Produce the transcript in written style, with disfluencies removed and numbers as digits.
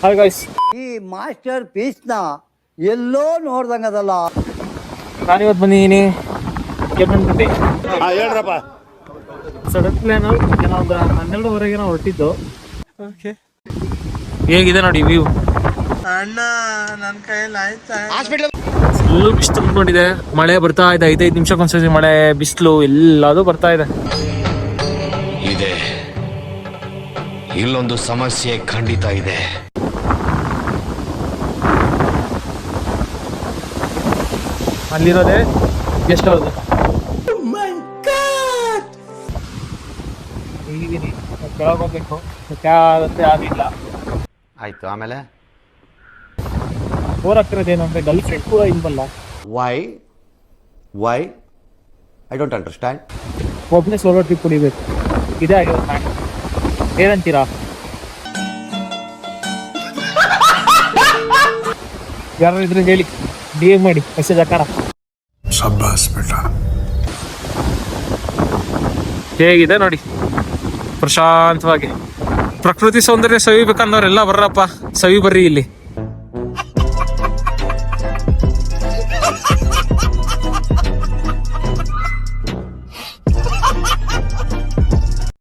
Hi guys, ಈ master piece ನ ಎಲ್ಲೋ ನೋಡ್ದಂಗದಲ್ಲ. ನಾನಿವತ್ತು ಬಂದಿದ್ದೀನಿ ಕೆಮ್ಮಣ್ಣುಗುಂಡಿ. ಹೇಳ್ರಪ್ಪ. ಸಡನ್ ಪ್ಲಾನ್ ಒಂದು 12:30 ಹೊರಟಿದ್ದು. ಹೇಗಿದೆ ನೋಡಿ ವ್ಯೂ. ಅಣ್ಣ ನನ್ನ ಕೈಯಲ್ಲಿ ಆಯ್ತಾ? ಫುಲ್ಲು ಬಿಸಿಲು ತುಂಬಿಕೊಂಡಿದೆ. ಮಳೆ ಬರ್ತಾ ಇದೆ, 5 ನಿಮಿಷಕ್ಕೊಂದ್ಸತಿ ಮಳೆ, ಬಿಸಿಲು ಎಲ್ಲದೂ ಬರ್ತಾ ಇದೆ. ಇದೆ, ಇಲ್ಲೊಂದು ಸಮಸ್ಯೆ ಖಂಡಿತ ಇದೆ. ಅಲ್ಲಿರೋದೇ ಗೆಸ್ಟ್ ಹೌಸ್. ಈಗಿದ್ದೀನಿ ಕೆಳಗೆ ಹೋಗ್ಬೇಕು, ಮತ್ತೆ ಆಗಿಲ್ಲ. ಆಯ್ತು, ಆಮೇಲೆ ಬೋರ್ ಆಗ್ತಿರೋದೇನು ಅಂದರೆ ಗರ್ಲ್ ಫ್ರೆಂಡ್ ಕೂಡ ಇಲ್ವಲ್ಲ. Why I don't understand. ಒಬ್ಬನೇ ಸೋಲೋ ಟ್ರಿಪ್ ಕುಡಿಬೇಕು, ಇದೇ ಆಗಿರೋದು ಮ್ಯಾಟ್. ಏನಂತೀರಾ? ಯಾರು ಇದ್ರೆ ಹೇಳಿ, DM ಮಾಡಿ, ಮೆಸೇಜ್ ಹಾಕೋಣ. ಹೇಗಿದೆ ನೋಡಿ, ಪ್ರಶಾಂತವಾಗಿ. ಪ್ರಕೃತಿ ಸೌಂದರ್ಯ ಸವಿಬೇಕಂದವ್ರೆಲ್ಲ ಬರ್ರಪ್ಪ, ಸವಿ ಬರ್ರಿ ಇಲ್ಲಿ.